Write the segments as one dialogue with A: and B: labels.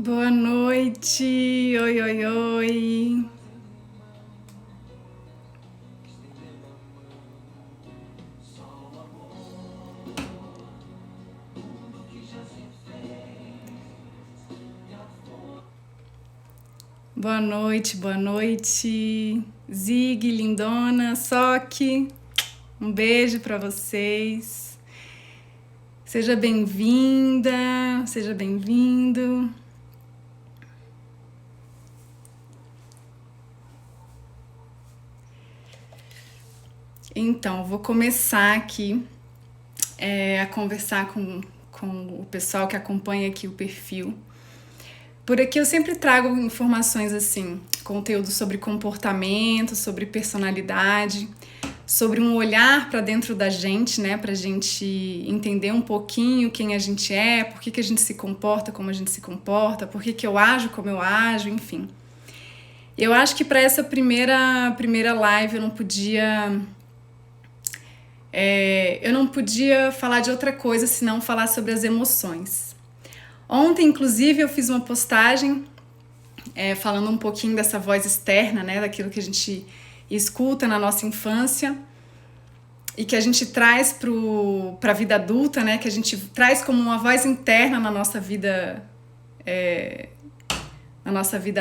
A: Boa noite, oi, oi, oi. Boa noite, boa noite. Zig, lindona, Soque, um beijo pra vocês. Seja bem-vinda, seja bem-vindo. Então, vou começar aqui a conversar com o pessoal que acompanha aqui o perfil. Por aqui eu sempre trago informações assim, conteúdo sobre comportamento, sobre personalidade, sobre um olhar para dentro da gente, né, pra gente entender um pouquinho quem a gente é, por que a gente se comporta como a gente se comporta, por que eu ajo como eu ajo, enfim. Eu acho que para essa primeira live eu não podia falar de outra coisa senão falar sobre as emoções. Ontem, inclusive, eu fiz uma postagem falando um pouquinho dessa voz externa, né, daquilo que a gente escuta na nossa infância e que a gente traz para a vida adulta, né, que a gente traz como uma voz interna na nossa vida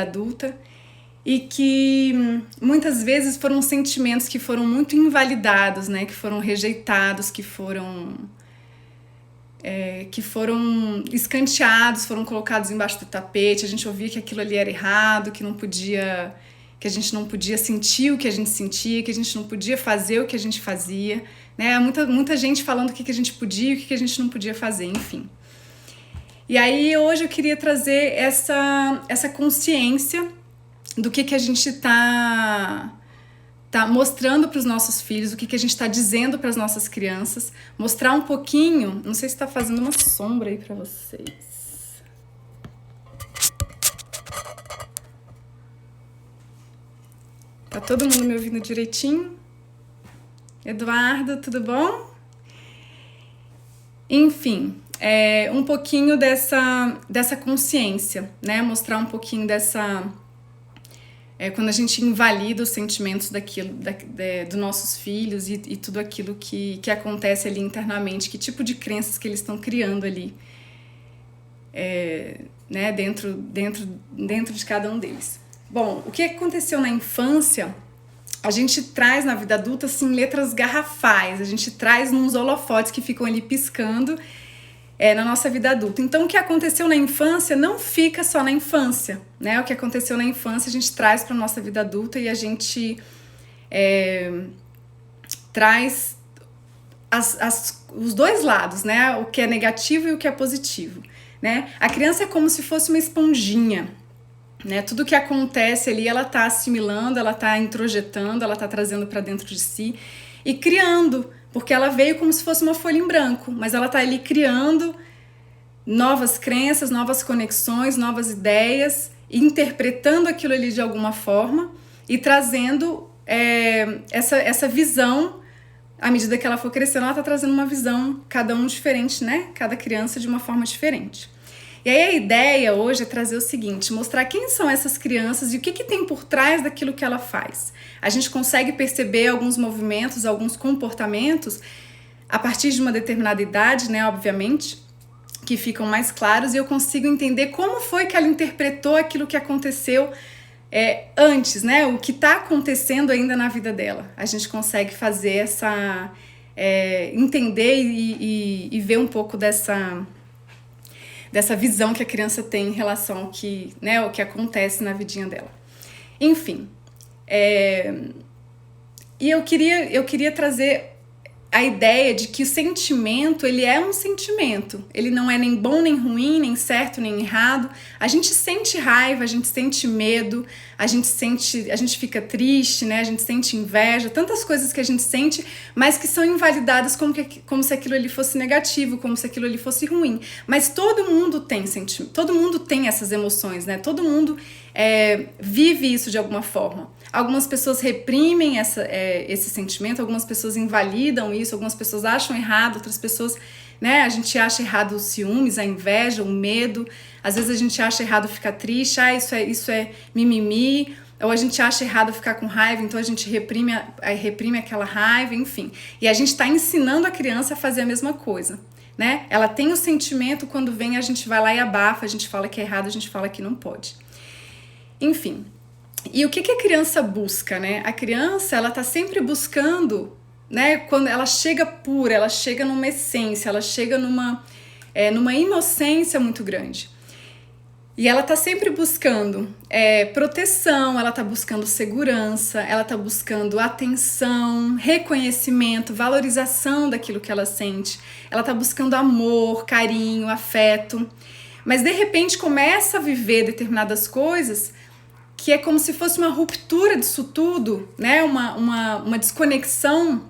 A: adulta, e que muitas vezes foram sentimentos que foram muito invalidados, né, que foram rejeitados, que foram escanteados, foram colocados embaixo do tapete. A gente ouvia que aquilo ali era errado, que a gente não podia sentir o que a gente sentia, que a gente não podia fazer o que a gente fazia, né? Muita gente falando o que a gente podia e o que a gente não podia fazer, enfim. E aí hoje eu queria trazer essa consciência do que a gente tá mostrando para os nossos filhos, o que a gente está dizendo para as nossas crianças, mostrar um pouquinho, não sei se está fazendo uma sombra aí para vocês. Tá todo mundo me ouvindo direitinho? Eduardo, tudo bom? Enfim, um pouquinho dessa consciência, né? Mostrar um pouquinho quando a gente invalida os sentimentos dos nossos filhos e tudo aquilo que acontece ali internamente, que tipo de crenças que eles estão criando ali, né, dentro de cada um deles. Bom, o que aconteceu na infância, a gente traz na vida adulta assim, letras garrafais, a gente traz uns holofotes que ficam ali piscando na nossa vida adulta. Então, o que aconteceu na infância não fica só na infância, né? O que aconteceu na infância a gente traz para a nossa vida adulta e a gente traz os dois lados, né? O que é negativo e o que é positivo, né? A criança é como se fosse uma esponjinha, né? Tudo que acontece ali, ela tá assimilando, ela tá introjetando, ela tá trazendo para dentro de si e criando, porque ela veio como se fosse uma folha em branco, mas ela tá ali criando novas crenças, novas conexões, novas ideias, interpretando aquilo ali de alguma forma e trazendo essa visão. À medida que ela for crescendo, ela tá trazendo uma visão, cada um diferente, né? Cada criança de uma forma diferente. E aí a ideia hoje é trazer o seguinte, mostrar quem são essas crianças e o que tem por trás daquilo que ela faz. A gente consegue perceber alguns movimentos, alguns comportamentos a partir de uma determinada idade, né, obviamente, que ficam mais claros, e eu consigo entender como foi que ela interpretou aquilo que aconteceu antes, né, o que está acontecendo ainda na vida dela. A gente consegue fazer entender e ver um pouco dessa visão que a criança tem em relação ao que, né, o que acontece na vidinha dela. Enfim, e eu queria trazer a ideia de que o sentimento, ele é um sentimento. Ele não é nem bom, nem ruim, nem certo, nem errado. A gente sente raiva, a gente sente medo, a gente fica triste, né? A gente sente inveja, tantas coisas que a gente sente, mas que são invalidadas como se aquilo ali fosse negativo, como se aquilo ali fosse ruim. Mas todo mundo tem sentimento, todo mundo tem essas emoções, né? Todo mundo vive isso de alguma forma. Algumas pessoas reprimem esse sentimento, algumas pessoas invalidam isso, algumas pessoas acham errado, outras pessoas né? A gente acha errado os ciúmes, a inveja, o medo. Às vezes a gente acha errado ficar triste, isso é mimimi. Ou a gente acha errado ficar com raiva, então a gente reprime aquela raiva, enfim. E a gente está ensinando a criança a fazer a mesma coisa, né? Ela tem o sentimento, quando vem a gente vai lá e abafa, a gente fala que é errado, a gente fala que não pode. Enfim. E o que a criança busca, né? A criança, ela tá sempre buscando, né? Quando ela chega pura, ela chega numa essência, ela chega numa inocência muito grande. E ela tá sempre buscando proteção, ela tá buscando segurança, ela tá buscando atenção, reconhecimento, valorização daquilo que ela sente. Ela tá buscando amor, carinho, afeto. Mas de repente começa a viver determinadas coisas que é como se fosse uma ruptura disso tudo, né? Uma desconexão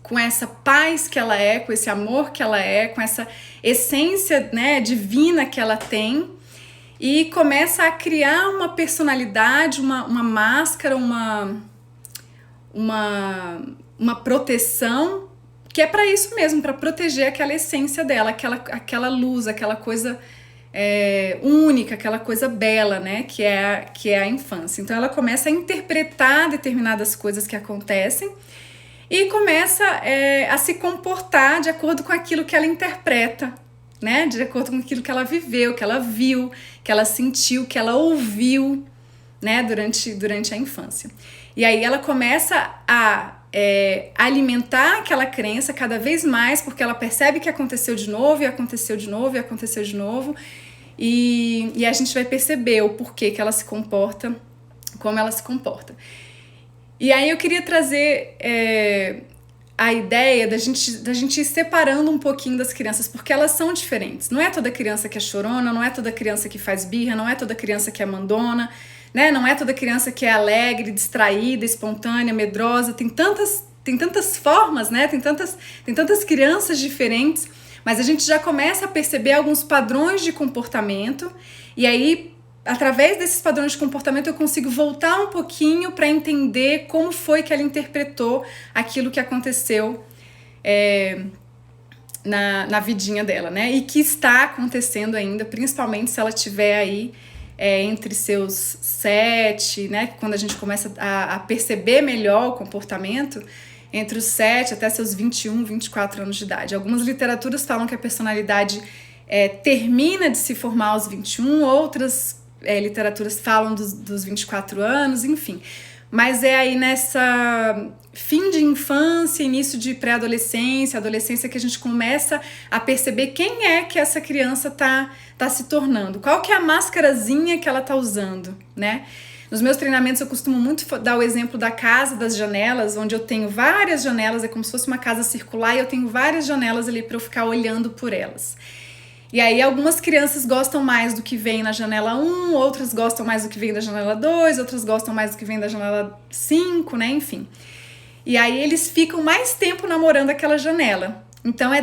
A: com essa paz que ela é, com esse amor que ela é, com essa essência, né, divina que ela tem. E começa a criar uma personalidade, uma máscara, uma proteção, que é para isso mesmo, para proteger aquela essência dela, aquela luz, aquela coisa única, aquela coisa bela, né, que é a infância. Então ela começa a interpretar determinadas coisas que acontecem e começa a se comportar de acordo com aquilo que ela interpreta, né? De acordo com aquilo que ela viveu, que ela viu, que ela sentiu, que ela ouviu, né? Durante a infância. E aí ela começa a alimentar aquela crença cada vez mais, porque ela percebe que aconteceu de novo, e aconteceu de novo, e aconteceu de novo. E a gente vai perceber o porquê que ela se comporta, como ela se comporta. E aí eu queria trazer a ideia da gente ir separando um pouquinho das crianças, porque elas são diferentes. Não é toda criança que é chorona, não é toda criança que faz birra, não é toda criança que é mandona, né? Não é toda criança que é alegre, distraída, espontânea, medrosa. Tem tantas formas, né? Tem tantas crianças diferentes, mas a gente já começa a perceber alguns padrões de comportamento, e aí, através desses padrões de comportamento, eu consigo voltar um pouquinho para entender como foi que ela interpretou aquilo que aconteceu na vidinha dela, né? E que está acontecendo ainda, principalmente se ela estiver aí entre seus 7, né? Quando a gente começa a perceber melhor o comportamento, entre os 7 até seus 21, 24 anos de idade. Algumas literaturas falam que a personalidade termina de se formar aos 21, outras literaturas falam dos 24 anos, enfim. Mas é aí nessa fim de infância, início de pré-adolescência, adolescência, que a gente começa a perceber quem é que essa criança tá se tornando, qual que é a máscarazinha que ela tá usando, né? Nos meus treinamentos eu costumo muito dar o exemplo da casa das janelas, onde eu tenho várias janelas, é como se fosse uma casa circular, e eu tenho várias janelas ali para eu ficar olhando por elas. E aí algumas crianças gostam mais do que vem na janela 1, outras gostam mais do que vem da janela 2, outras gostam mais do que vem da janela 5, né, enfim. E aí eles ficam mais tempo namorando aquela janela. Então é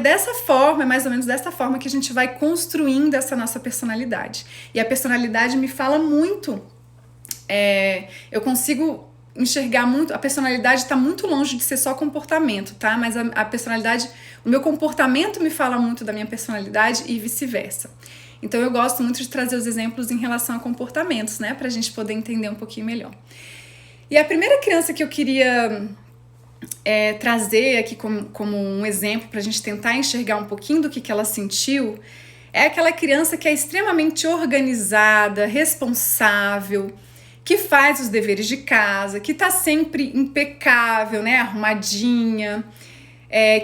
A: mais ou menos dessa forma que a gente vai construindo essa nossa personalidade. E a personalidade me fala muito, eu consigo enxergar muito, a personalidade está muito longe de ser só comportamento, tá? Mas a personalidade, o meu comportamento me fala muito da minha personalidade e vice-versa. Então eu gosto muito de trazer os exemplos em relação a comportamentos, né? Pra gente poder entender um pouquinho melhor. E a primeira criança que eu queria trazer aqui como um exemplo pra gente tentar enxergar um pouquinho do que ela sentiu, é aquela criança que é extremamente organizada, responsável, que faz os deveres de casa, que tá sempre impecável, né, arrumadinha,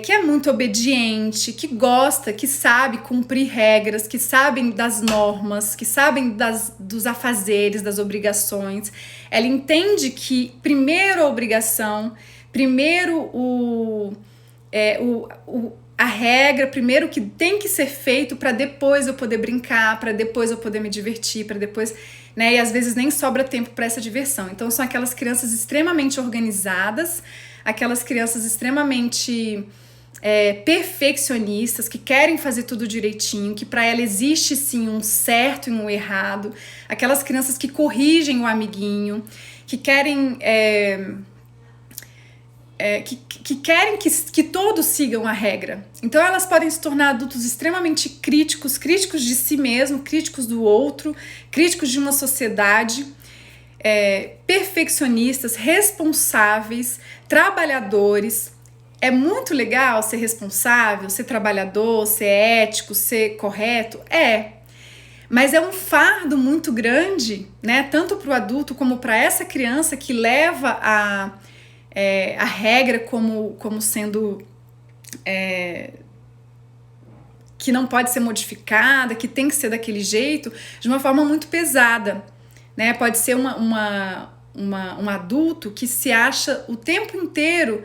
A: que é muito obediente, que gosta, que sabe cumprir regras, que sabem das normas, que sabem dos afazeres, das obrigações. Ela entende que primeiro a obrigação, primeiro a regra, primeiro o que tem que ser feito para depois eu poder brincar, para depois eu poder me divertir, para depois, né? E às vezes nem sobra tempo para essa diversão. Então são aquelas crianças extremamente organizadas, aquelas crianças extremamente perfeccionistas, que querem fazer tudo direitinho, que para ela existe sim um certo e um errado, aquelas crianças que corrigem o amiguinho, que querem que querem que todos sigam a regra. Então elas podem se tornar adultos extremamente críticos de si mesmo, críticos do outro, críticos de uma sociedade, perfeccionistas, responsáveis, trabalhadores. É muito legal ser responsável, ser trabalhador, ser ético, ser correto, mas é um fardo muito grande, né, tanto para o adulto como para essa criança que leva a regra como sendo que não pode ser modificada, que tem que ser daquele jeito, de uma forma muito pesada, né? Pode ser um adulto que se acha o tempo inteiro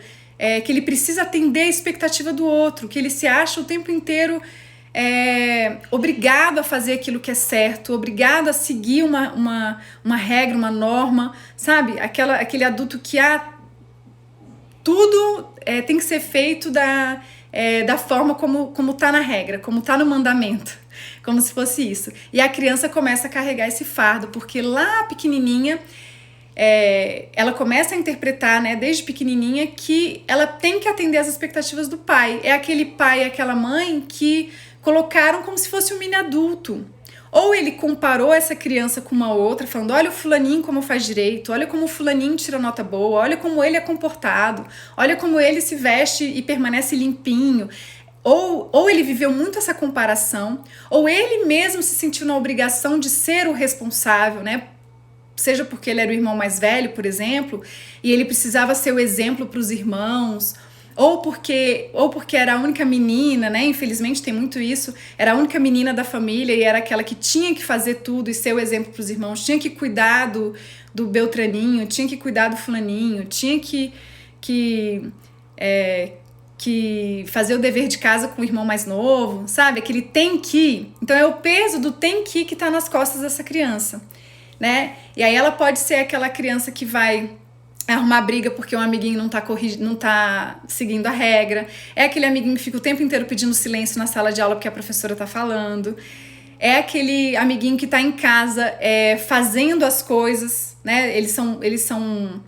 A: que ele precisa atender a expectativa do outro, que ele se acha o tempo inteiro obrigado a fazer aquilo que é certo, obrigado a seguir uma regra, uma norma, sabe? Aquele adulto que tudo tem que ser feito da forma como tá na regra, como tá no mandamento, como se fosse isso. E a criança começa a carregar esse fardo, porque lá pequenininha, ela começa a interpretar, né, desde pequenininha, que ela tem que atender às expectativas do pai. É aquele pai e aquela mãe que colocaram como se fosse um mini adulto. Ou ele comparou essa criança com uma outra, falando, olha o fulaninho como faz direito, olha como o fulaninho tira nota boa, olha como ele é comportado, olha como ele se veste e permanece limpinho. Ou ele viveu muito essa comparação, ou ele mesmo se sentiu na obrigação de ser o responsável, né? Seja porque ele era o irmão mais velho, por exemplo, e ele precisava ser o exemplo para os irmãos, ou porque era a única menina, né? Infelizmente tem muito isso, era a única menina da família e era aquela que tinha que fazer tudo e ser o exemplo para os irmãos, tinha que cuidar do Beltraninho, tinha que cuidar do fulaninho, tinha que fazer o dever de casa com o irmão mais novo, sabe? Aquele tem que. Então é o peso do tem que tá nas costas dessa criança, né? E aí ela pode ser aquela criança que vai arrumar briga porque um amiguinho não tá seguindo a regra. É aquele amiguinho que fica o tempo inteiro pedindo silêncio na sala de aula porque a professora tá falando. É aquele amiguinho que tá em casa fazendo as coisas, né? Eles são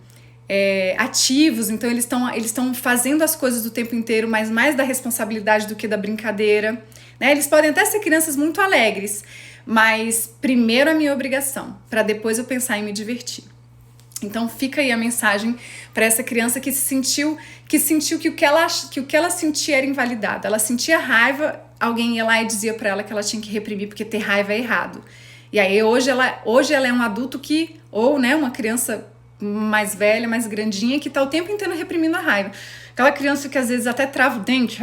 A: ativos, então eles estão fazendo as coisas o tempo inteiro, mas mais da responsabilidade do que da brincadeira, né? Eles podem até ser crianças muito alegres, mas primeiro a minha obrigação, para depois eu pensar em me divertir. Então fica aí a mensagem para essa criança que sentiu que o que ela sentia era invalidado. Ela sentia raiva, alguém ia lá e dizia para ela que ela tinha que reprimir porque ter raiva é errado. E aí hoje ela é um adulto ou né, uma criança mais velha, mais grandinha, que tá o tempo inteiro reprimindo a raiva. Aquela criança que às vezes até trava o dente,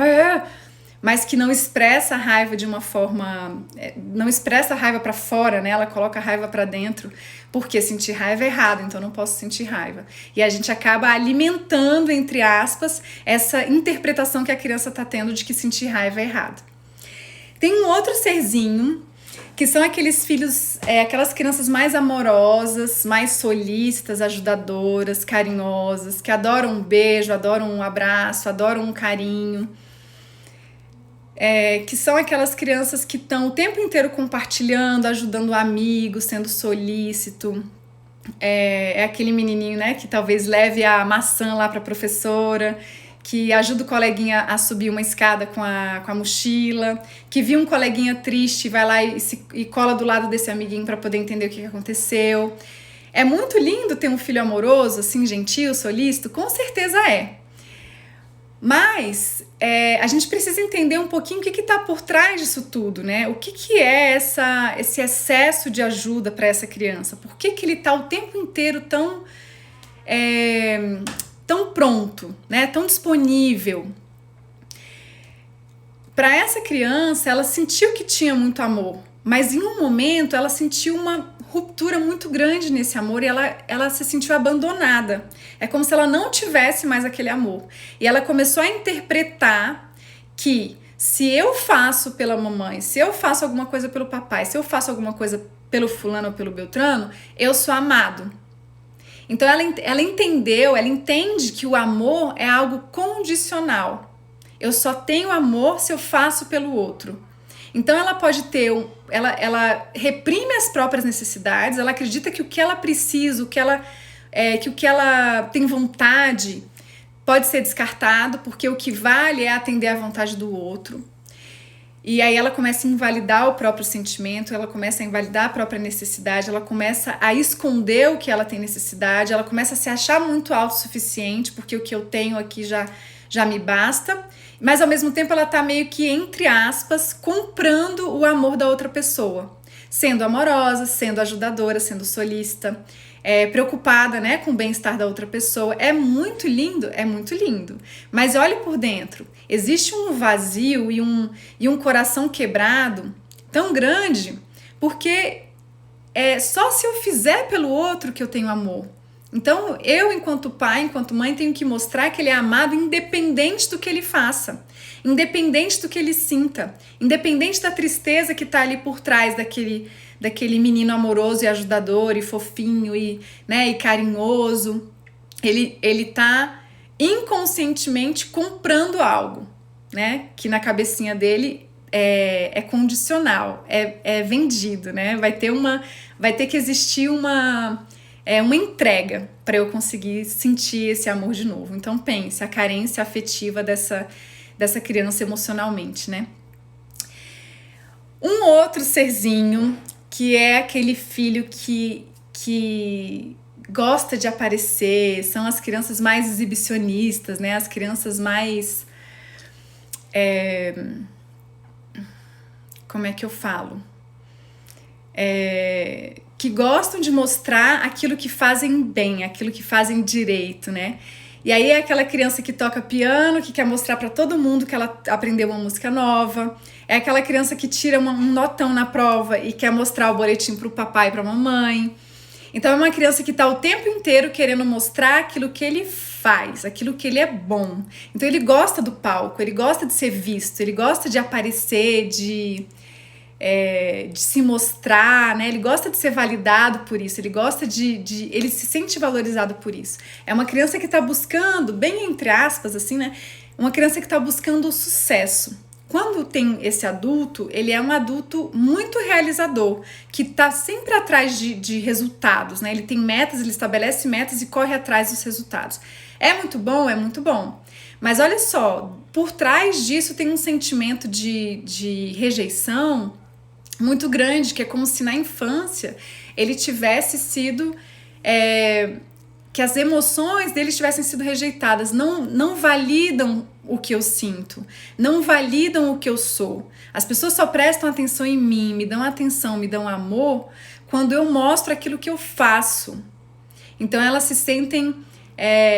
A: mas que não expressa a raiva de uma forma, não expressa a raiva para fora, né? Ela coloca a raiva para dentro, porque sentir raiva é errado, então não posso sentir raiva. E a gente acaba alimentando, entre aspas, essa interpretação que a criança tá tendo de que sentir raiva é errado. Tem um outro serzinho, que são aqueles filhos, aquelas crianças mais amorosas, mais solícitas, ajudadoras, carinhosas, que adoram um beijo, adoram um abraço, adoram um carinho. Que são aquelas crianças que estão o tempo inteiro compartilhando, ajudando o amigo, sendo solícito. É aquele menininho, né, que talvez leve a maçã lá para a professora, que ajuda o coleguinha a subir uma escada com a mochila, que viu um coleguinha triste, vai lá e cola do lado desse amiguinho para poder entender o que aconteceu. É muito lindo ter um filho amoroso, assim, gentil, solícito? Com certeza é. Mas a gente precisa entender um pouquinho o que está por trás disso tudo, né? O que é esse excesso de ajuda para essa criança? Por que ele está o tempo inteiro tão pronto, né? Tão disponível? Para essa criança, ela sentiu que tinha muito amor, mas em um momento ela sentiu uma ruptura muito grande nesse amor e ela se sentiu abandonada. É como se ela não tivesse mais aquele amor. E ela começou a interpretar que se eu faço pela mamãe, se eu faço alguma coisa pelo papai, se eu faço alguma coisa pelo fulano ou pelo beltrano, eu sou amado. Então ela entende que o amor é algo condicional. Eu só tenho amor se eu faço pelo outro. Então ela pode ter, ela reprime as próprias necessidades, ela acredita que o que ela precisa, que o que ela tem vontade, pode ser descartado, porque o que vale é atender à vontade do outro. E aí ela começa a invalidar o próprio sentimento, ela começa a invalidar a própria necessidade, ela começa a esconder o que ela tem necessidade, ela começa a se achar muito autossuficiente, porque o que eu tenho aqui já me basta. Mas ao mesmo tempo ela tá meio que, entre aspas, comprando o amor da outra pessoa. Sendo amorosa, sendo ajudadora, sendo solícita, preocupada, né, com o bem-estar da outra pessoa. É muito lindo, mas olhe por dentro, existe um vazio e um coração quebrado tão grande, porque é só se eu fizer pelo outro que eu tenho amor. Então eu, enquanto pai, enquanto mãe, tenho que mostrar que ele é amado independente do que ele faça, independente do que ele sinta, independente da tristeza que tá ali por trás daquele menino amoroso e ajudador e fofinho e, né, e carinhoso. Ele tá inconscientemente comprando algo, né, que na cabecinha dele é condicional, é vendido, né, vai ter que existir uma entrega para eu conseguir sentir esse amor de novo. Então pense, a carência afetiva dessa criança emocionalmente, né? Um outro serzinho, que é aquele filho que gosta de aparecer, são as crianças mais exibicionistas, né? As crianças mais... como é que eu falo? Que gostam de mostrar aquilo que fazem bem, aquilo que fazem direito, né? E aí é aquela criança que toca piano, que quer mostrar para todo mundo que ela aprendeu uma música nova. É aquela criança que tira um notão na prova e quer mostrar o boletim pro papai e pra mamãe. Então é uma criança que tá o tempo inteiro querendo mostrar aquilo que ele faz, aquilo que ele é bom. Então ele gosta do palco, ele gosta de ser visto, ele gosta de aparecer, de se mostrar, né? Ele gosta de ser validado por isso, ele gosta ele se sente valorizado por isso. É uma criança que tá buscando, bem entre aspas, assim, né? Uma criança que tá buscando o sucesso. Quando tem esse adulto, ele é um adulto muito realizador, que tá sempre atrás de resultados, né? Ele tem metas, ele estabelece metas e corre atrás dos resultados. É muito bom, é muito bom. Mas olha só, por trás disso tem um sentimento de rejeição muito grande, que é como se na infância ele tivesse sido... que as emoções dele tivessem sido rejeitadas, não validam o que eu sinto, não validam o que eu sou. As pessoas só prestam atenção em mim, me dão atenção, me dão amor, quando eu mostro aquilo que eu faço. Então elas se sentem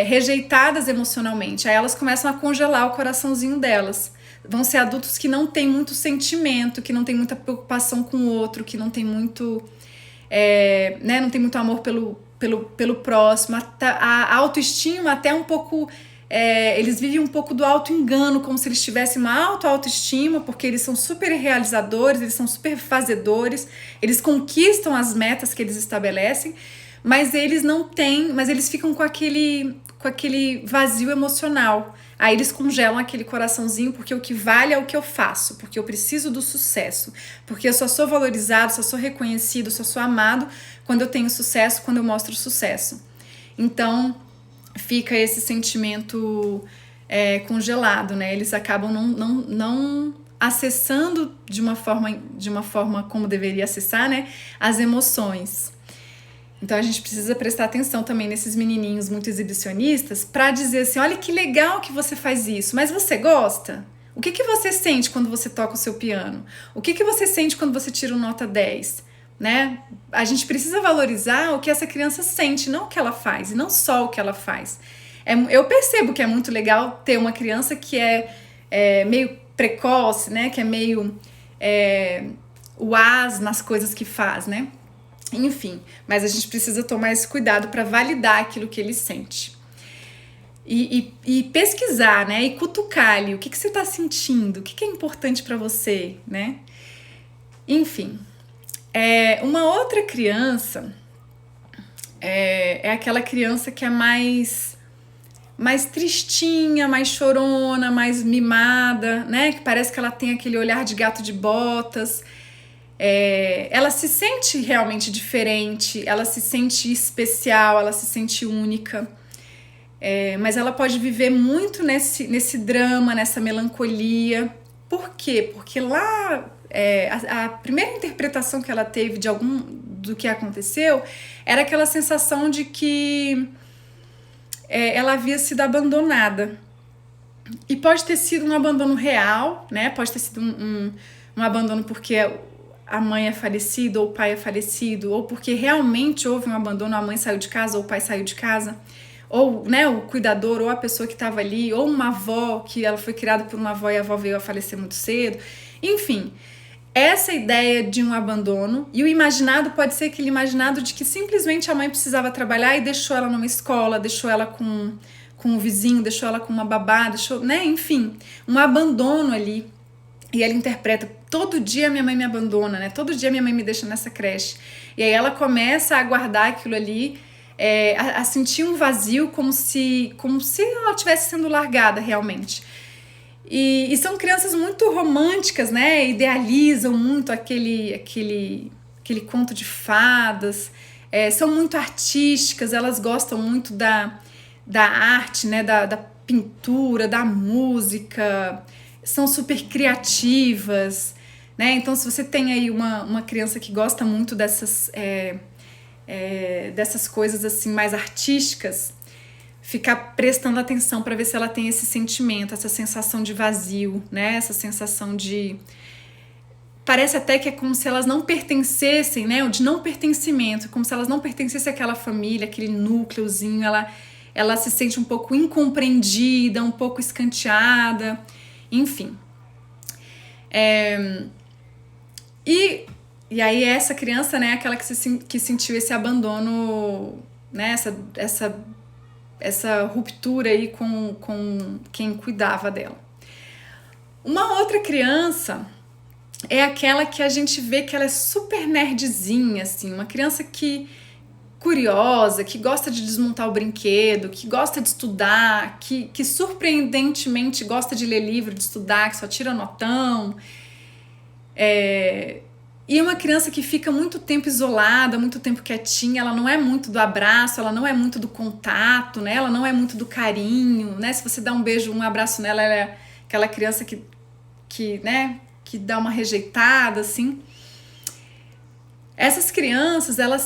A: rejeitadas emocionalmente, aí elas começam a congelar o coraçãozinho delas. Vão ser adultos que não têm muito sentimento, que não têm muita preocupação com o outro, que não tem muito, né, não tem muito amor pelo próximo. A autoestima até um pouco... eles vivem um pouco do auto-engano, como se eles tivessem uma autoestima, porque eles são super realizadores, eles são super fazedores, eles conquistam as metas que eles estabelecem, mas eles não têm, mas eles ficam com aquele vazio emocional. Aí eles congelam aquele coraçãozinho, porque o que vale é o que eu faço, porque eu preciso do sucesso, porque eu só sou valorizado, só sou reconhecido, só sou amado quando eu tenho sucesso, quando eu mostro sucesso. Então fica esse sentimento congelado, né? Eles acabam não acessando de uma forma como deveria acessar, né, as emoções. Então a gente precisa prestar atenção também nesses menininhos muito exibicionistas para dizer assim, olha que legal que você faz isso, mas você gosta? O que você sente quando você toca o seu piano? O que você sente quando você tira uma nota 10? Né? A gente precisa valorizar o que essa criança sente, não o que ela faz, e não só o que ela faz. Eu percebo que é muito legal ter uma criança que é meio precoce, né? Que é meio uaz nas coisas que faz, né? Enfim, mas a gente precisa tomar esse cuidado para validar aquilo que ele sente. E pesquisar, né? E cutucar ali, o que você está sentindo, o que é importante para você, né? Enfim, uma outra criança é aquela criança que é mais tristinha, mais chorona, mais mimada, né? Que parece que ela tem aquele olhar de gato de botas. Ela se sente realmente diferente, ela se sente especial, ela se sente única. Mas ela pode viver muito nesse drama, nessa melancolia. Por quê? Porque lá a primeira interpretação que ela teve do que aconteceu era aquela sensação de que ela havia sido abandonada. E pode ter sido um abandono real, né? Pode ter sido um abandono porque a mãe é falecida ou o pai é falecido, ou porque realmente houve um abandono, a mãe saiu de casa ou o pai saiu de casa, ou, né, o cuidador ou a pessoa que estava ali, ou uma avó que ela foi criada por uma avó e a avó veio a falecer muito cedo. Enfim, essa ideia de um abandono, e o imaginado pode ser aquele imaginado de que simplesmente a mãe precisava trabalhar e deixou ela numa escola, deixou ela com um vizinho, deixou ela com uma babá, né, enfim, um abandono ali. E ela interpreta, todo dia minha mãe me abandona, né? Todo dia minha mãe me deixa nessa creche. E aí ela começa a guardar aquilo ali, a sentir um vazio como se ela estivesse sendo largada realmente. E são crianças muito românticas, né? Idealizam muito aquele conto de fadas. São muito artísticas, elas gostam muito da arte, né? Da pintura, da música. São super criativas, né? Então, se você tem aí uma criança que gosta muito dessas coisas assim mais artísticas, ficar prestando atenção para ver se ela tem esse sentimento, essa sensação de vazio, né? Essa sensação de... Parece até que é como se elas não pertencessem, né? O de não pertencimento, como se elas não pertencessem àquela família, aquele núcleozinho. Ela se sente um pouco incompreendida, um pouco escanteada. Enfim. E aí essa criança, né, aquela que sentiu esse abandono, né, essa ruptura aí com quem cuidava dela. Uma outra criança é aquela que a gente vê que ela é super nerdzinha, assim, uma criança curiosa, que gosta de desmontar o brinquedo, que gosta de estudar, que surpreendentemente gosta de ler livro, de estudar, que só tira notão. E uma criança que fica muito tempo isolada, muito tempo quietinha, ela não é muito do abraço, ela não é muito do contato, né? Ela não é muito do carinho, né? Se você dá um beijo, um abraço nela, ela é aquela criança que dá uma rejeitada, assim. Essas crianças, elas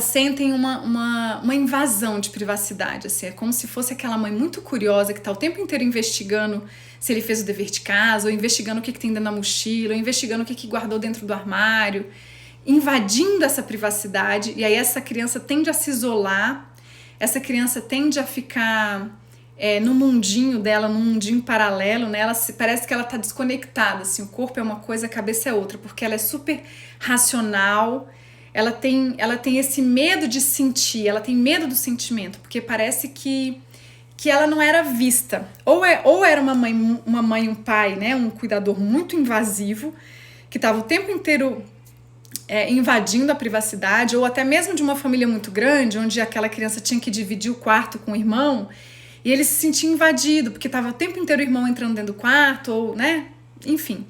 A: sentem uma invasão de privacidade, assim, é como se fosse aquela mãe muito curiosa que está o tempo inteiro investigando se ele fez o dever de casa, ou investigando o que tem dentro da mochila, ou investigando o que guardou dentro do armário, invadindo essa privacidade, e aí essa criança tende a se isolar, essa criança tende a ficar no mundinho dela, num mundinho paralelo, né? Parece que ela tá desconectada, assim, o corpo é uma coisa, a cabeça é outra, porque ela é super racional, ela tem esse medo de sentir, ela tem medo do sentimento, porque parece que ela não era vista, ou era uma mãe e um pai, né? Um cuidador muito invasivo, que estava o tempo inteiro invadindo a privacidade, ou até mesmo de uma família muito grande, onde aquela criança tinha que dividir o quarto com o irmão, e ele se sentia invadido, porque estava o tempo inteiro o irmão entrando dentro do quarto, ou, né? Enfim.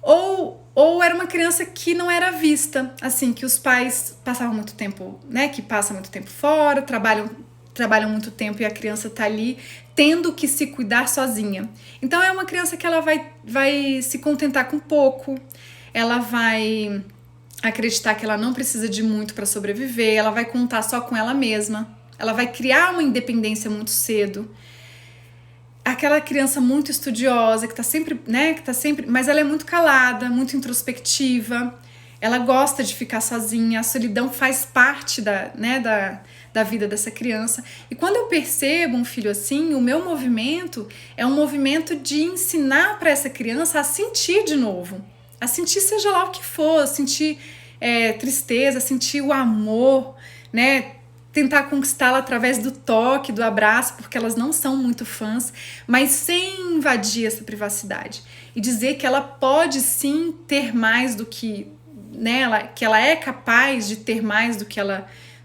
A: Ou era uma criança que não era vista, assim, que os pais passavam muito tempo, né? Que passam muito tempo fora, trabalham muito tempo e a criança tá ali tendo que se cuidar sozinha. Então é uma criança que ela vai se contentar com pouco, ela vai acreditar que ela não precisa de muito para sobreviver, ela vai contar só com ela mesma. Ela vai criar uma independência muito cedo. Aquela criança muito estudiosa, que tá sempre, mas ela é muito calada, muito introspectiva. Ela gosta de ficar sozinha. A solidão faz parte da vida dessa criança. E quando eu percebo um filho assim, o meu movimento é um movimento de ensinar para essa criança a sentir de novo. A sentir seja lá o que for, a sentir tristeza, a sentir o amor, né? Tentar conquistá-la através do toque, do abraço, porque elas não são muito fãs, mas sem invadir essa privacidade. E dizer que ela pode sim ter mais do que, né, que ela é capaz de ter mais do que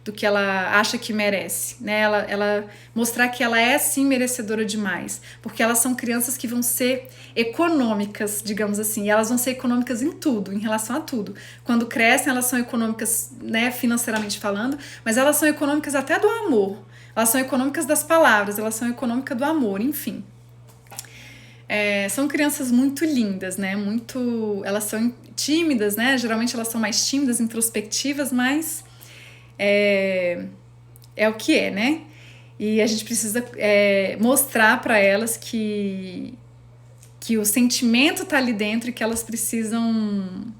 A: do que ela acha que merece, né? Ela mostrar que ela é sim merecedora demais, porque elas são crianças que vão ser econômicas, digamos assim, e elas vão ser econômicas em tudo, em relação a tudo. Quando crescem, elas são econômicas, né, financeiramente falando, mas elas são econômicas até do amor, elas são econômicas das palavras, elas são econômicas do amor, enfim. São crianças muito lindas, né? Elas são tímidas, né? Geralmente elas são mais tímidas, introspectivas, mas é o que é, né? E a gente precisa mostrar para elas que o sentimento tá ali dentro e que elas precisam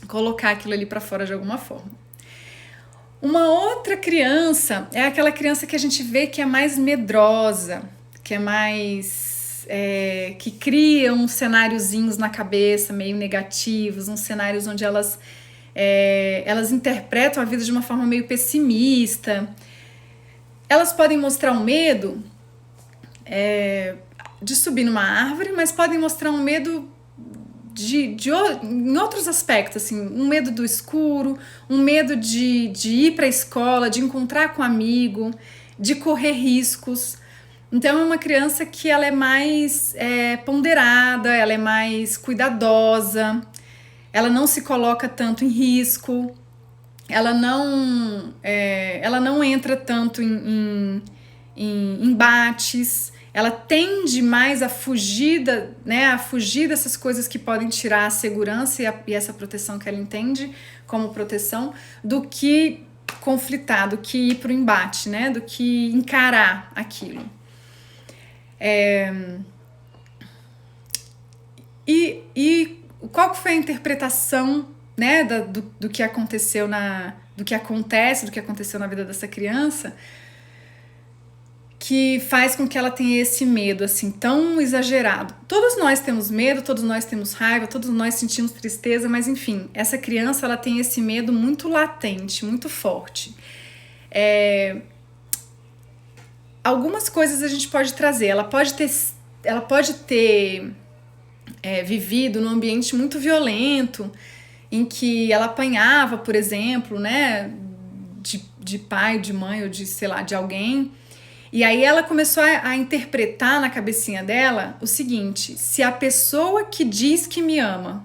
A: colocar aquilo ali para fora de alguma forma. Uma outra criança é aquela criança que a gente vê que é mais medrosa, que é mais... que cria uns cenáriozinhos na cabeça meio negativos, uns cenários onde elas interpretam a vida de uma forma meio pessimista. Elas podem mostrar um medo de subir numa árvore, mas podem mostrar um medo em outros aspectos, assim, um medo do escuro, um medo de ir para a escola, de encontrar com um amigo, de correr riscos. Então é uma criança que ela é mais ponderada, ela é mais cuidadosa, ela não se coloca tanto em risco, ela não entra tanto em embates, ela tende mais a fugir dessas coisas que podem tirar a segurança e essa proteção que ela entende como proteção, do que conflitar, do que ir para o embate, né? Do que encarar aquilo. E qual foi a interpretação, né, do que aconteceu do que aconteceu na vida dessa criança, que faz com que ela tenha esse medo assim tão exagerado? Todos nós temos medo, todos nós temos raiva, todos nós sentimos tristeza, mas enfim, essa criança ela tem esse medo muito latente, muito forte. Algumas coisas a gente pode trazer. Ela pode ter vivido num ambiente muito violento, em que ela apanhava, por exemplo, né, de pai, de mãe ou de, sei lá, de alguém. E aí ela começou a interpretar na cabecinha dela o seguinte: se a pessoa que diz que me ama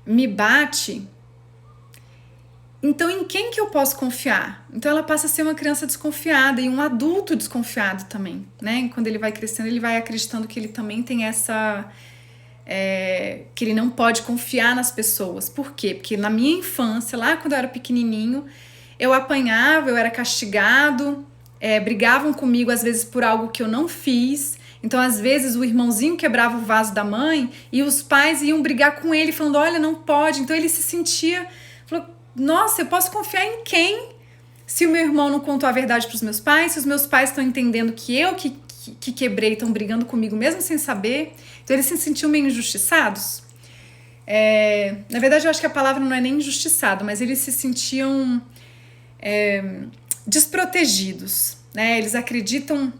A: me bate, então em quem que eu posso confiar? Então ela passa a ser uma criança desconfiada e um adulto desconfiado também, né? Quando ele vai crescendo, ele vai acreditando que ele também tem que ele não pode confiar nas pessoas. Por quê? Porque na minha infância, lá quando eu era pequenininho, eu apanhava, eu era castigado, brigavam comigo às vezes por algo que eu não fiz. Então às vezes o irmãozinho quebrava o vaso da mãe e os pais iam brigar com ele falando, olha, não pode. Então ele se sentia, falou, nossa, eu posso confiar em quem? Se o meu irmão não contou a verdade para os meus pais, se os meus pais estão entendendo que eu que quebrei, estão brigando comigo mesmo sem saber. Então eles se sentiam meio injustiçados. Na verdade eu acho que a palavra não é nem injustiçado, mas eles se sentiam desprotegidos, né? Eles acreditam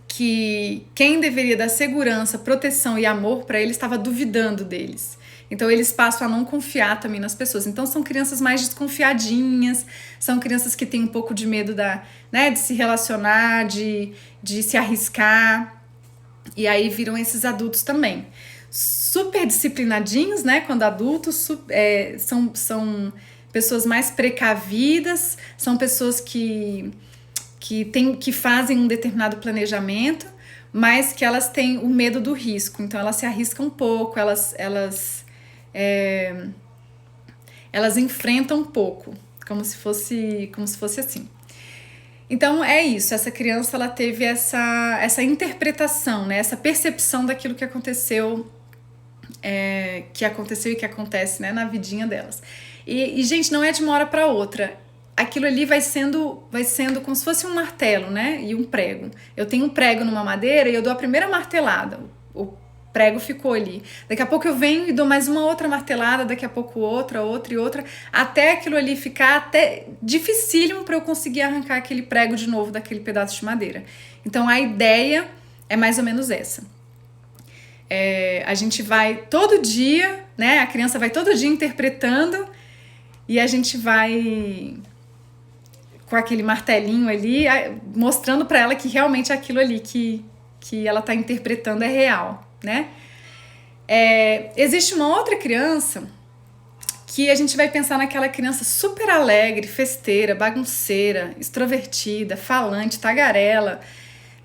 A: que quem deveria dar segurança, proteção e amor para eles estava duvidando deles. Então eles passam a não confiar também nas pessoas. Então são crianças mais desconfiadinhas, são crianças que têm um pouco de medo de se relacionar, de se arriscar. E aí viram esses adultos também. Super disciplinadinhos, né? Quando adultos, são pessoas mais precavidas, são pessoas que fazem um determinado planejamento, mas que elas têm o medo do risco. Então elas se arriscam um pouco, elas enfrentam um pouco, como se fosse assim. Então é isso, essa criança ela teve essa interpretação, né, essa percepção daquilo que aconteceu e que acontece, né, na vidinha delas. E gente, não é de uma hora para outra. Aquilo ali vai sendo como se fosse um martelo, né, e um prego. Eu tenho um prego numa madeira e eu dou a primeira martelada, o prego ficou ali. Daqui a pouco eu venho e dou mais uma outra martelada, daqui a pouco outra, até aquilo ali ficar até dificílimo para eu conseguir arrancar aquele prego de novo daquele pedaço de madeira. Então a ideia é mais ou menos essa. A gente vai todo dia, né? A criança vai todo dia interpretando e a gente vai com aquele martelinho ali, mostrando para ela que realmente aquilo ali que ela está interpretando é real, né? Existe uma outra criança que a gente vai pensar naquela criança super alegre, festeira, bagunceira, extrovertida, falante, tagarela,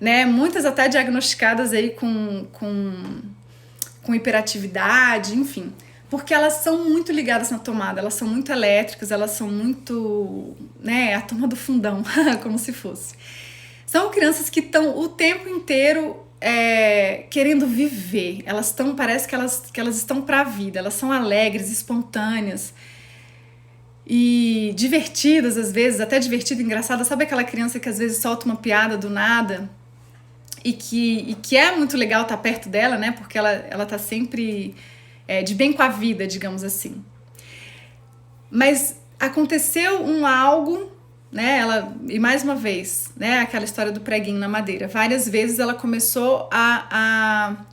A: né? Muitas até diagnosticadas aí com hiperatividade, enfim. Porque elas são muito ligadas na tomada, elas são muito elétricas, elas são muito, né, a turma do fundão, como se fosse. São crianças que estão o tempo inteiro querendo viver. Elas estão, parece que elas estão para a vida, elas são alegres, espontâneas e divertidas às vezes, até divertida, engraçada. Sabe aquela criança que às vezes solta uma piada do nada e que é muito legal estar perto dela, né, porque ela tá sempre... de bem com a vida, digamos assim. Mas aconteceu algo, né? E mais uma vez, né? Aquela história do preguinho na madeira. Várias vezes ela começou a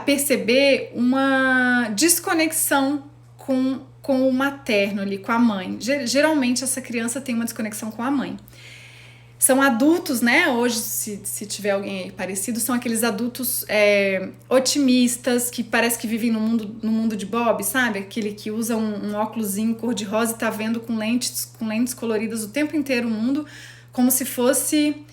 A: perceber uma desconexão com o materno ali, com a mãe. Geralmente essa criança tem uma desconexão com a mãe. São adultos, né? Hoje, se tiver alguém aí parecido, são aqueles adultos otimistas, que parece que vivem no mundo de Bob, sabe? Aquele que usa um óculosinho cor-de-rosa e tá vendo com lentes coloridas o tempo inteiro o mundo, como se fosse...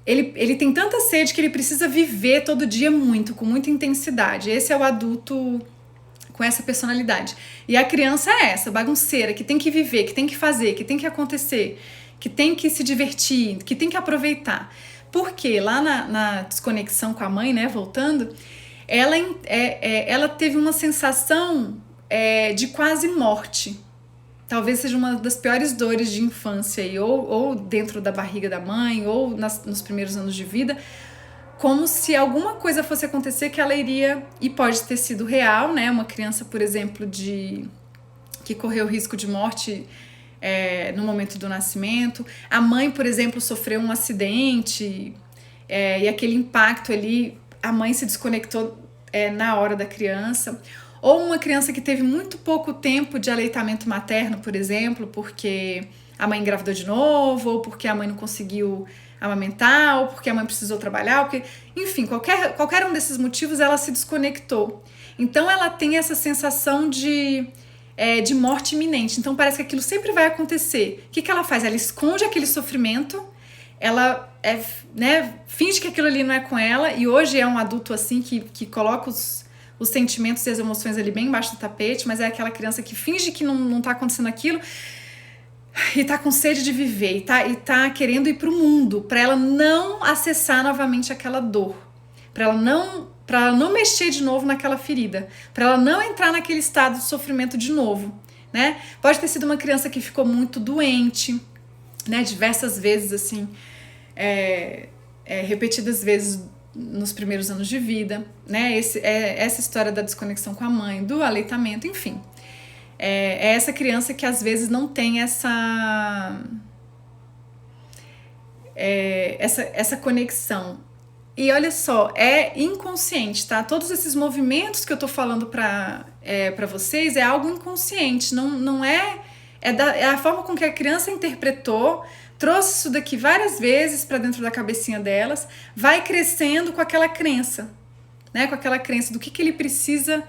A: Ele tem tanta sede que ele precisa viver todo dia muito, com muita intensidade. Esse é o adulto com essa personalidade. E a criança é essa, bagunceira, que tem que viver, que tem que fazer, que tem que acontecer, que tem que se divertir, que tem que aproveitar. Porque lá na desconexão com a mãe, né, voltando, ela teve uma sensação de quase morte. Talvez seja uma das piores dores de infância, ou dentro da barriga da mãe, ou nos primeiros anos de vida, como se alguma coisa fosse acontecer que ela iria, e pode ter sido real, né, uma criança, por exemplo, que correu risco de morte no momento do nascimento. A mãe, por exemplo, sofreu um acidente e aquele impacto ali, a mãe se desconectou na hora da criança. Ou uma criança que teve muito pouco tempo de aleitamento materno, por exemplo, porque a mãe engravidou de novo, ou porque a mãe não conseguiu amamentar, ou porque a mãe precisou trabalhar, porque, enfim, qualquer um desses motivos ela se desconectou. Então ela tem essa sensação de morte iminente. Então parece que aquilo sempre vai acontecer. O que ela faz? Ela esconde aquele sofrimento, ela finge que aquilo ali não é com ela, e hoje é um adulto assim que coloca os sentimentos e as emoções ali bem embaixo do tapete, mas é aquela criança que finge que não tá acontecendo aquilo e tá com sede de viver, e tá querendo ir pro mundo, pra ela não acessar novamente aquela dor, pra ela não mexer de novo naquela ferida, para ela não entrar naquele estado de sofrimento de novo, né? Pode ter sido uma criança que ficou muito doente, né? Diversas vezes, assim, repetidas vezes nos primeiros anos de vida, né? Essa história da desconexão com a mãe, do aleitamento, enfim. É essa criança que às vezes não tem essa conexão. E olha só, é inconsciente, tá? Todos esses movimentos que eu tô falando pra vocês é algo inconsciente, não é a forma com que a criança interpretou, trouxe isso daqui várias vezes pra dentro da cabecinha delas, vai crescendo com aquela crença, né? Com aquela crença do que ele precisa,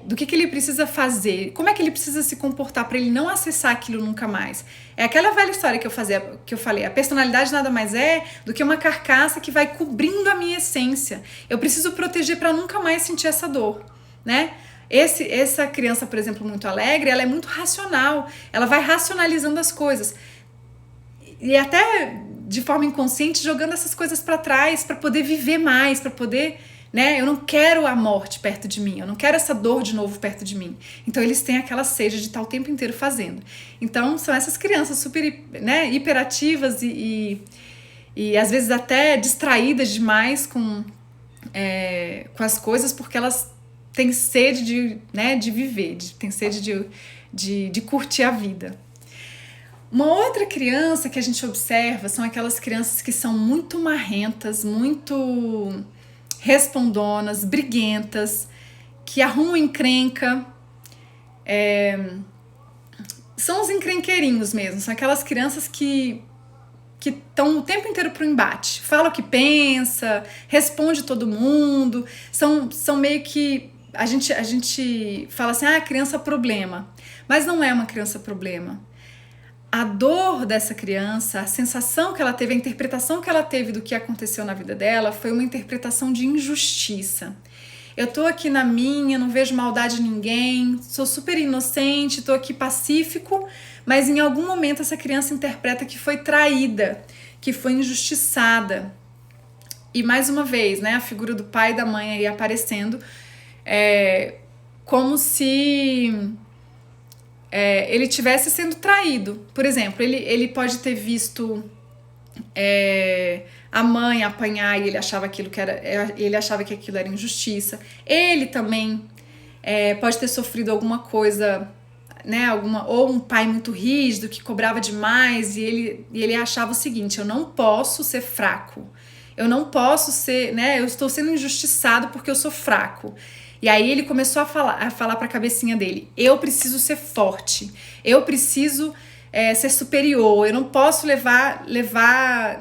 A: do que ele precisa fazer, como é que ele precisa se comportar para ele não acessar aquilo nunca mais. É aquela velha história que eu falei, a personalidade nada mais é do que uma carcaça que vai cobrindo a minha essência. Eu preciso proteger para nunca mais sentir essa dor, né? Essa criança, por exemplo, muito alegre, ela é muito racional, ela vai racionalizando as coisas. E até de forma inconsciente jogando essas coisas para trás para poder viver mais, para poder, né? Eu não quero a morte perto de mim, eu não quero essa dor de novo perto de mim. Então eles têm aquela sede de estar o tempo inteiro fazendo. Então são essas crianças super, né, hiperativas e às vezes até distraídas demais com as coisas, porque elas têm sede de viver, têm sede de curtir a vida. Uma outra criança que a gente observa são aquelas crianças que são muito marrentas, muito respondonas, briguentas, que arrumam encrenca, são os encrenqueirinhos mesmo, são aquelas crianças que estão o tempo inteiro pro embate, fala o que pensa, responde todo mundo, são meio que, a gente fala assim, criança problema, mas não é uma criança problema. A dor dessa criança, a sensação que ela teve, a interpretação que ela teve do que aconteceu na vida dela foi uma interpretação de injustiça. Eu tô aqui na minha, não vejo maldade em ninguém, sou super inocente, tô aqui pacífico, mas em algum momento essa criança interpreta que foi traída, que foi injustiçada. E mais uma vez, né, a figura do pai e da mãe aí aparecendo, como se ele estivesse sendo traído. Por exemplo, ele pode ter visto a mãe apanhar e ele achava que aquilo era injustiça. Ele também pode ter sofrido alguma coisa, né, ou um pai muito rígido que cobrava demais e ele achava o seguinte: eu não posso ser fraco, eu não posso ser, né, eu estou sendo injustiçado porque eu sou fraco. E aí ele começou a falar pra cabecinha dele: eu preciso ser forte, eu preciso ser superior, eu não posso levar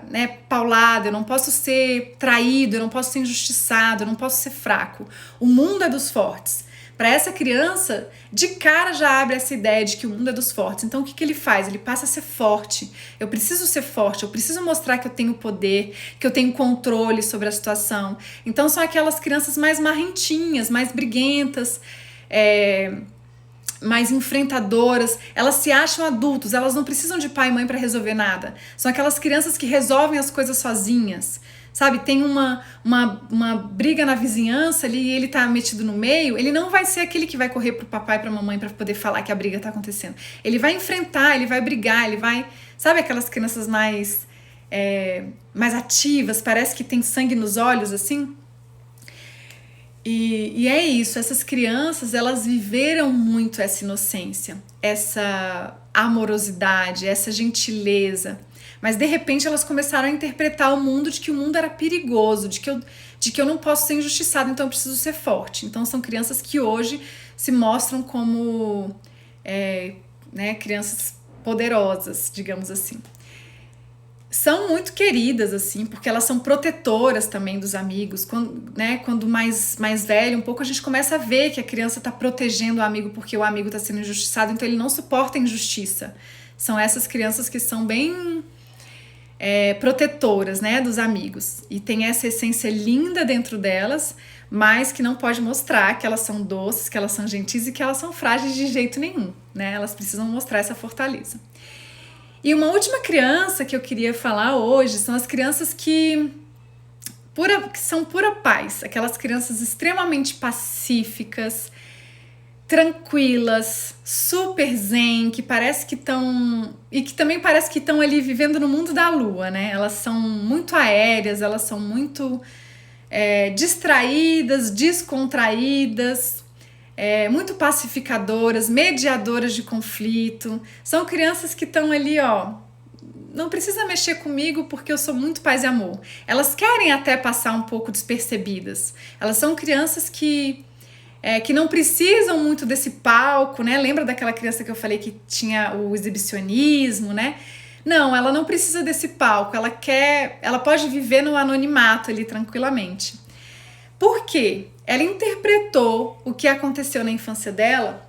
A: né, paulada, eu não posso ser traído, eu não posso ser injustiçado, eu não posso ser fraco. O mundo é dos fortes. Para essa criança, de cara já abre essa ideia de que o mundo é dos fortes. Então o que ele faz? Ele passa a ser forte. Eu preciso ser forte, eu preciso mostrar que eu tenho poder, que eu tenho controle sobre a situação. Então são aquelas crianças mais marrentinhas, mais briguentas, mais enfrentadoras. Elas se acham adultos, elas não precisam de pai e mãe para resolver nada. São aquelas crianças que resolvem as coisas sozinhas. Sabe, tem uma briga na vizinhança ali e ele tá metido no meio, ele não vai ser aquele que vai correr pro papai e pra mamãe pra poder falar que a briga tá acontecendo. Ele vai enfrentar, ele vai brigar, ele vai... Sabe aquelas crianças mais ativas, parece que tem sangue nos olhos, assim? E é isso, essas crianças, elas viveram muito essa inocência, essa amorosidade, essa gentileza. Mas de repente elas começaram a interpretar o mundo de que o mundo era perigoso, de que eu não posso ser injustiçado, então eu preciso ser forte. Então são crianças que hoje se mostram como né, crianças poderosas, digamos assim. São muito queridas, assim, porque elas são protetoras também dos amigos. Quando mais velho, um pouco, a gente começa a ver que a criança está protegendo o amigo porque o amigo está sendo injustiçado, então ele não suporta a injustiça. São essas crianças que são bem protetoras, né, dos amigos. E tem essa essência linda dentro delas, mas que não pode mostrar que elas são doces, que elas são gentis e que elas são frágeis de jeito nenhum, né? Elas precisam mostrar essa fortaleza. E uma última criança que eu queria falar hoje são as crianças que são pura paz, aquelas crianças extremamente pacíficas, tranquilas, super zen, que parece que estão... E que também parece que estão ali vivendo no mundo da lua, né? Elas são muito aéreas, elas são muito distraídas, descontraídas, muito pacificadoras, mediadoras de conflito. São crianças que estão ali, não precisa mexer comigo porque eu sou muito paz e amor. Elas querem até passar um pouco despercebidas. Elas são crianças que não precisam muito desse palco, né? Lembra daquela criança que eu falei que tinha o exibicionismo, né? Não, ela não precisa desse palco, ela pode viver no anonimato ali tranquilamente. Por quê? Ela interpretou o que aconteceu na infância dela,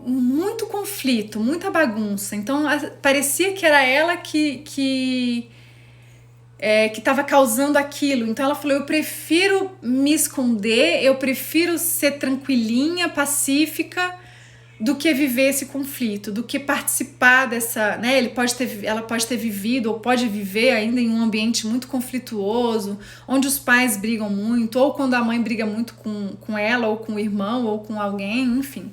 A: muito conflito, muita bagunça. Então parecia que era ela que estava causando aquilo. Então ela falou: eu prefiro me esconder, eu prefiro ser tranquilinha, pacífica, do que viver esse conflito, do que participar dessa, né? Ela pode ter vivido ou pode viver ainda em um ambiente muito conflituoso, onde os pais brigam muito, ou quando a mãe briga muito com ela, ou com o irmão, ou com alguém, enfim.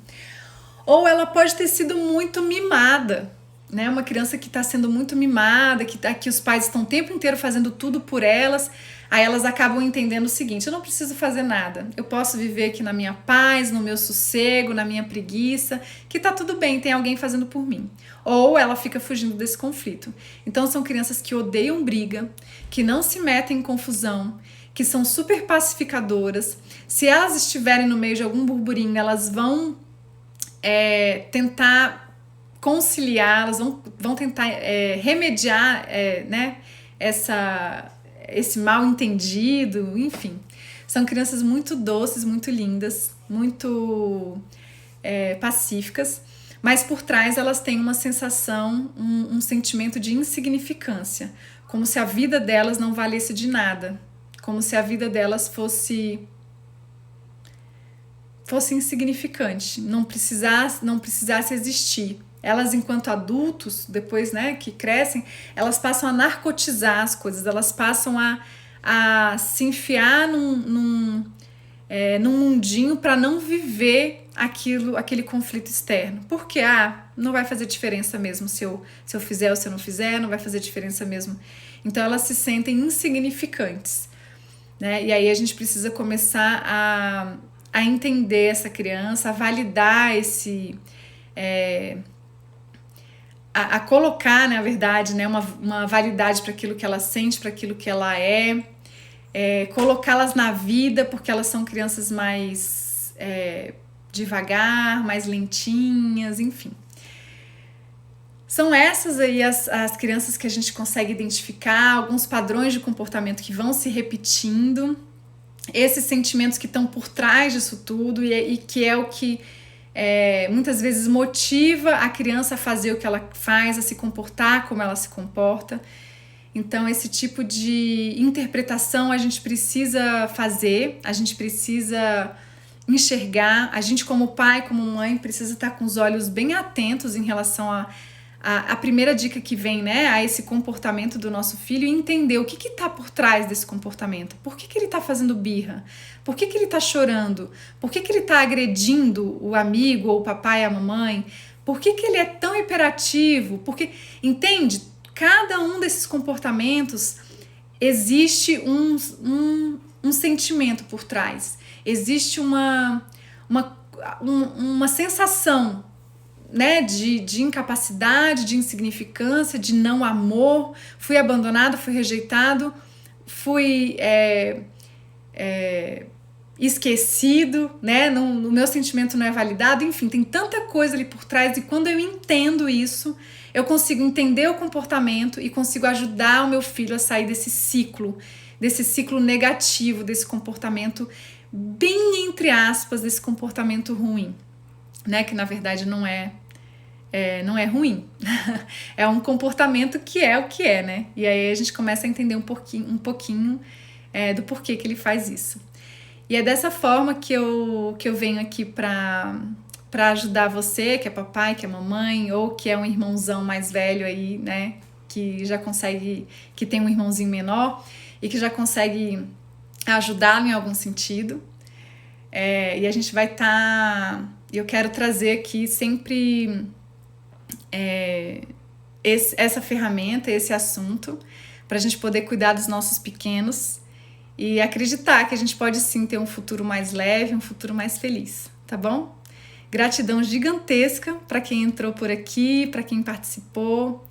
A: Ou ela pode ter sido muito mimada, né? Uma criança que está sendo muito mimada, que os pais estão o tempo inteiro fazendo tudo por elas. Aí elas acabam entendendo o seguinte: eu não preciso fazer nada, eu posso viver aqui na minha paz, no meu sossego, na minha preguiça, que tá tudo bem, tem alguém fazendo por mim. Ou ela fica fugindo desse conflito. Então são crianças que odeiam briga, que não se metem em confusão, que são super pacificadoras. Se elas estiverem no meio de algum burburinho, elas vão tentar conciliar, elas vão tentar remediar né, esse mal entendido, enfim. São crianças muito doces, muito lindas, muito pacíficas, mas por trás elas têm uma sensação, um sentimento de insignificância, como se a vida delas não valesse de nada, como se a vida delas fosse insignificante, não precisasse existir. Elas, enquanto adultos, depois, né, que crescem, elas passam a narcotizar as coisas, elas passam a se enfiar num mundinho para não viver aquele conflito externo. Porque, não vai fazer diferença mesmo se eu fizer ou se eu não fizer, não vai fazer diferença mesmo. Então, elas se sentem insignificantes, né? E aí a gente precisa começar a entender essa criança, a validar a colocar, na verdade, né, uma validade para aquilo que ela sente, para aquilo que ela colocá-las na vida, porque elas são crianças mais devagar, mais lentinhas, enfim. São essas aí as crianças que a gente consegue identificar, alguns padrões de comportamento que vão se repetindo, esses sentimentos que estão por trás disso tudo e que é o que muitas vezes motiva a criança a fazer o que ela faz, a se comportar como ela se comporta. Então, esse tipo de interpretação a gente precisa fazer, a gente precisa enxergar, a gente como pai, como mãe, precisa estar com os olhos bem atentos em relação a primeira dica que vem, né, a esse comportamento do nosso filho e entender o que está por trás desse comportamento. Por que ele está fazendo birra? Por que ele está chorando? Por que ele está agredindo o amigo ou o papai e a mamãe? Por que ele é tão hiperativo? Porque, entende? Cada um desses comportamentos existe um sentimento por trás. Existe uma sensação, né, de incapacidade, de insignificância, de não amor. Fui abandonado, fui rejeitado, fui esquecido, né? O meu sentimento não é validado. Enfim, tem tanta coisa ali por trás, e quando eu entendo isso, eu consigo entender o comportamento e consigo ajudar o meu filho a sair desse ciclo negativo, desse comportamento bem entre aspas, desse comportamento ruim, né? Que na verdade não é ruim. É um comportamento que é o que é, né? E aí a gente começa a entender um pouquinho do porquê que ele faz isso. E é dessa forma que eu venho aqui para ajudar você, que é papai, que é mamãe, ou que é um irmãozão mais velho aí, né? Que já consegue, que tem um irmãozinho menor e que já consegue ajudá-lo em algum sentido. E a gente vai estar... Eu quero trazer aqui sempre essa ferramenta, esse assunto, para a gente poder cuidar dos nossos pequenos e acreditar que a gente pode sim ter um futuro mais leve, um futuro mais feliz, tá bom? Gratidão gigantesca para quem entrou por aqui, para quem participou.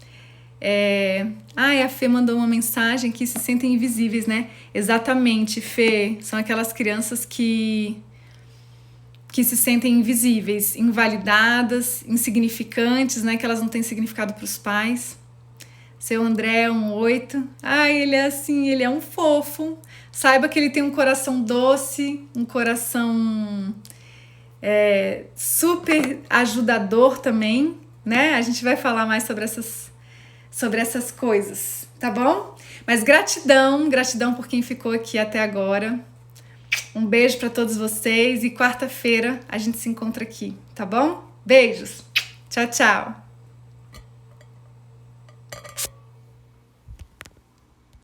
A: A Fê mandou uma mensagem que se sentem invisíveis, né? Exatamente, Fê. São aquelas crianças que se sentem invisíveis, invalidadas, insignificantes, né? Que elas não têm significado para os pais. Seu André, 8. Ele é assim, ele é um fofo. Saiba que ele tem um coração doce, um coração super ajudador também, né? A gente vai falar mais sobre essas coisas, tá bom? Mas gratidão por quem ficou aqui até agora. Um beijo para todos vocês e quarta-feira a gente se encontra aqui, tá bom? Beijos. Tchau, tchau.